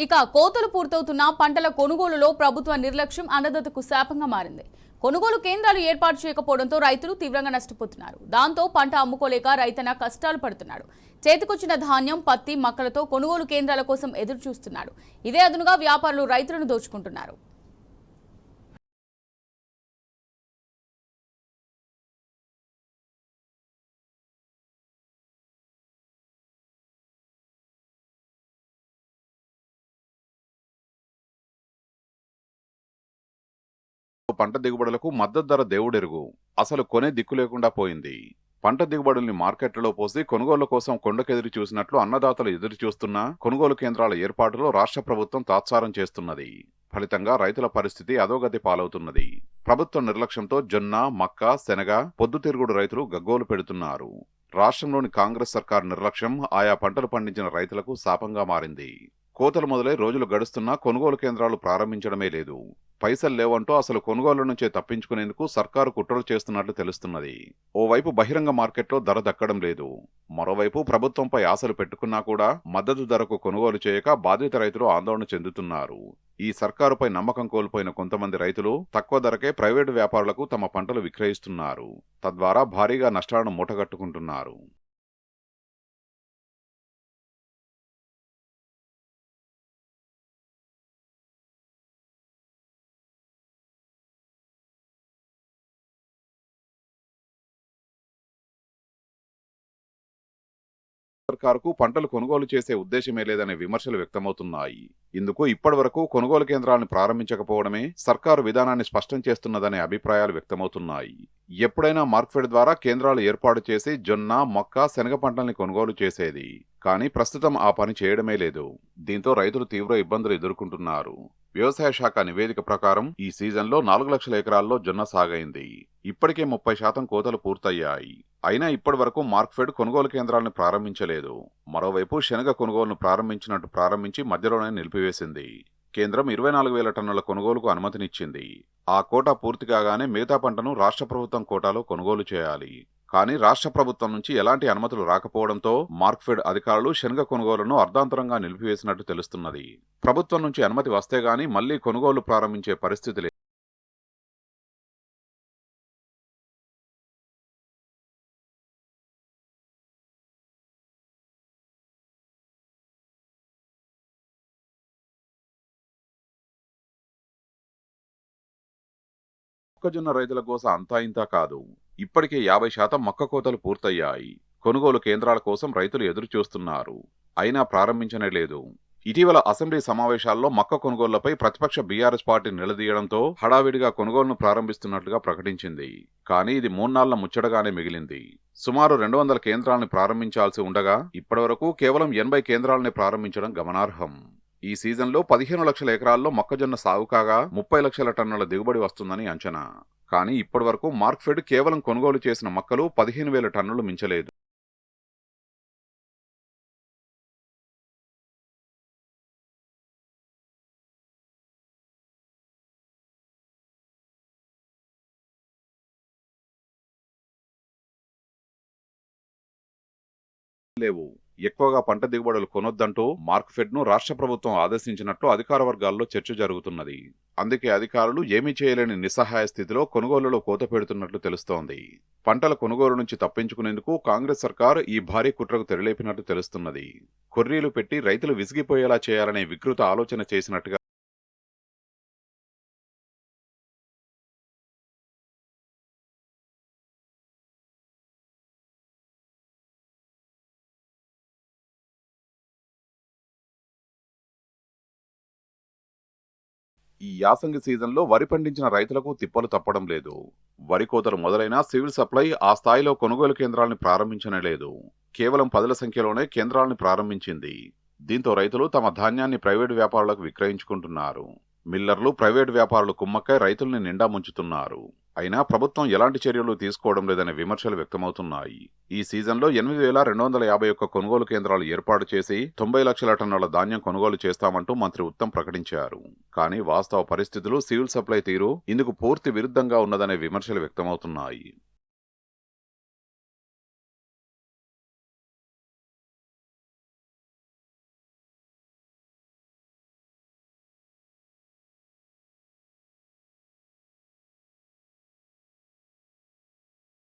ఇక కోతలు పూర్తవుతున్న పంటల కొనుగోలులో ప్రభుత్వ నిర్లక్ష్యం అన్నదాతకు శాపంగా మారింది. కొనుగోలు కేంద్రాలు ఏర్పాటు చేయకపోవడంతో రైతులు తీవ్రంగా నష్టపోతున్నారు. దాంతో పంట అమ్ముకోలేక రైతన్న కష్టాలు పడుతున్నాడు. చేతికొచ్చిన ధాన్యం, పత్తి, మక్కలతో కొనుగోలు కేంద్రాల కోసం ఎదురు చూస్తున్నాడు. ఇదే అదునుగా వ్యాపారులు రైతులను దోచుకుంటున్నారు. పంట దిగుబడులకు మద్దతు ధర దేవుడెరుగు. అసలు కొనే దిక్కు లేకుండా పోయింది. పంట దిగుబడుల్ని మార్కెట్లలో పోసి కొనుగోళ్ల కోసం కొండకెదురు చూసినట్లు అన్నదాతలు ఎదురు చూస్తున్నా కొనుగోలు కేంద్రాల ఏర్పాటులో రాష్ట్ర ప్రభుత్వం తాత్సారం చేస్తున్నది. ఫలితంగా రైతుల పరిస్థితి అధోగతి పాలవుతున్నది. ప్రభుత్వ నిర్లక్ష్యంతో జొన్న, మక్క, శనగ, పొద్దుతిరుగుడు రైతులు గగ్గోలు పెడుతున్నారు. రాష్ట్రంలోని కాంగ్రెస్ సర్కార్ నిర్లక్ష్యం ఆయా పంటలు పండించిన రైతులకు శాపంగా మారింది. కోతలు మొదలై రోజులు గడుస్తున్నా కొనుగోలు కేంద్రాలు ప్రారంభించడమే లేదు. పైసలు లేవంటూ అసలు కొనుగోళ్ల నుంచే తప్పించుకునేందుకు సర్కారు కుట్రలు చేస్తున్నట్లు తెలుస్తున్నది. ఓవైపు బహిరంగ మార్కెట్లో ధర దక్కడం లేదు. మరోవైపు ప్రభుత్వంపై ఆశలు పెట్టుకున్నా కూడా మద్దతు ధరకు కొనుగోలు చేయక బాధిత రైతులు ఆందోళన చెందుతున్నారు. ఈ సర్కారుపై నమ్మకం కోల్పోయిన కొంతమంది రైతులు తక్కువ ధరకే ప్రైవేటు వ్యాపారులకు తమ పంటలు విక్రయిస్తున్నారు. తద్వారా భారీగా నష్టాలను మూటగట్టుకుంటున్నారు. సర్కారుకు పంటలు కొనుగోలు చేసే ఉద్దేశమే లేదనే విమర్శలు వ్యక్తమవుతున్నాయి. ఇందుకు ఇప్పటివరకు కొనుగోలు కేంద్రాలను ప్రారంభించకపోవడమే సర్కారు విధానాన్ని స్పష్టం చేస్తున్నదనే అభిప్రాయాలు వ్యక్తమవుతున్నాయి. ఎప్పుడైనా మార్క్ఫెడ్ ద్వారా కేంద్రాలు ఏర్పాటు చేసి జొన్న, మొక్క, శనగ పంటల్ని కొనుగోలు చేసేది. కానీ ప్రస్తుతం ఆ పని చేయడమే లేదు. దీంతో రైతులు తీవ్ర ఇబ్బందులు ఎదుర్కొంటున్నారు. వ్యవసాయ శాఖ నివేదిక ప్రకారం ఈ సీజన్లో 4 లక్షల ఎకరాల్లో జొన్న సాగైంది. ఇప్పటికే 30% కోతలు పూర్తయ్యాయి. అయినా ఇప్పటి వరకు మార్క్ఫెడ్ కొనుగోలు కేంద్రాలను ప్రారంభించలేదు. మరోవైపు శనగ కొనుగోలును ప్రారంభించి మధ్యలోనే నిలిపివేసింది. కేంద్రం 24,000 టన్నుల కొనుగోలుకు అనుమతినిచ్చింది. ఆ కోటా పూర్తి కాగానే మిగతా పంటను రాష్ట్ర ప్రభుత్వం కోటాలో కొనుగోలు చేయాలి. కానీ రాష్ట్ర ప్రభుత్వం నుంచి ఎలాంటి అనుమతులు రాకపోవడంతో మార్క్ఫెడ్ అధికారులు శనగ కొనుగోలును అర్ధాంతరంగా నిలిపివేసినట్టు తెలుస్తున్నది. ప్రభుత్వం నుంచి అనుమతి వస్తే గానీ మళ్లీ కొనుగోలు ప్రారంభించే పరిస్థితి లేదు. మొక్కజొన్న రైతుల కోసం అంతా ఇంతా కాదు. ఇప్పటికే 50% మొక్క కోతలు పూర్తయ్యాయి. కొనుగోలు కేంద్రాల కోసం రైతులు ఎదురు చూస్తున్నారు. అయినా ప్రారంభించనే లేదు. ఇటీవల అసెంబ్లీ సమావేశాల్లో మొక్క కొనుగోళ్లపై ప్రతిపక్ష బీఆర్ఎస్ పార్టీ నిలదీయడంతో హడావిడిగా కొనుగోలును ప్రారంభిస్తున్నట్లుగా ప్రకటించింది. కానీ ఇది 3 నాళ్ల ముచ్చటగానే మిగిలింది. సుమారు 200 కేంద్రాలను ప్రారంభించాల్సి ఉండగా ఇప్పటివరకు కేవలం 80 కేంద్రాలని ప్రారంభించడం గమనార్హం. ఈ సీజన్లో 15 లక్షల ఎకరాల్లో మొక్కజొన్న సాగు కాగా 30 లక్షల టన్నుల దిగుబడి వస్తుందని అంచనా. కానీ ఇప్పటివరకు మార్క్ఫెడ్ కేవలం కొనుగోలు చేసిన మొక్కలు 15,000 టన్నులు మించలేదు. లేవు. ఎక్కువగా పంట దిగుబడులు కొనొద్దంటూ మార్క్ఫెడ్ను రాష్ట్ర ప్రభుత్వం ఆదేశించినట్లు అధికార వర్గాల్లో చర్చ జరుగుతున్నది. అందుకే అధికారులు ఏమీ చేయలేని నిస్సహాయ స్థితిలో కొనుగోలులో కోత పెడుతున్నట్లు తెలుస్తోంది. పంటల కొనుగోలు నుంచి తప్పించుకునేందుకు కాంగ్రెస్ సర్కార్ ఈ భారీ కుట్రకు తెరలేపినట్టు తెలుస్తున్నది. కొర్రీలు పెట్టి రైతులు విసిగిపోయేలా చేయాలనే వికృత ఆలోచన చేసినట్టుగా ఈ యాసంగి సీజన్లో వరి పండించిన రైతులకు తిప్పలు తప్పడం లేదు. వరి కోతలు మొదలైనా సివిల్ సప్లై ఆ స్థాయిలో కొనుగోలు కేంద్రాలను ప్రారంభించనే లేదు. కేవలం 10ల సంఖ్యలోనే కేంద్రాలను ప్రారంభించింది. దీంతో రైతులు తమ ధాన్యాన్ని ప్రైవేటు వ్యాపారులకు విక్రయించుకుంటున్నారు. మిల్లర్లు, ప్రైవేటు వ్యాపారులు కుమ్మక్కై రైతుల్ని నిండా ముంచుతున్నారు. అయినా ప్రభుత్వం ఎలాంటి చర్యలు తీసుకోవడం లేదనే విమర్శలు వ్యక్తమవుతున్నాయి. ఈ సీజన్లో 8,251 కొనుగోలు కేంద్రాలు ఏర్పాటు చేసి 90 లక్షల టన్నుల ధాన్యం కొనుగోలు చేస్తామంటూ మంత్రి ఉత్తమ్ ప్రకటించారు. కానీ వాస్తవ పరిస్థితులు, సివిల్ సప్లై తీరు ఇందుకు పూర్తి విరుద్ధంగా ఉన్నదనే విమర్శలు వ్యక్తమవుతున్నాయి.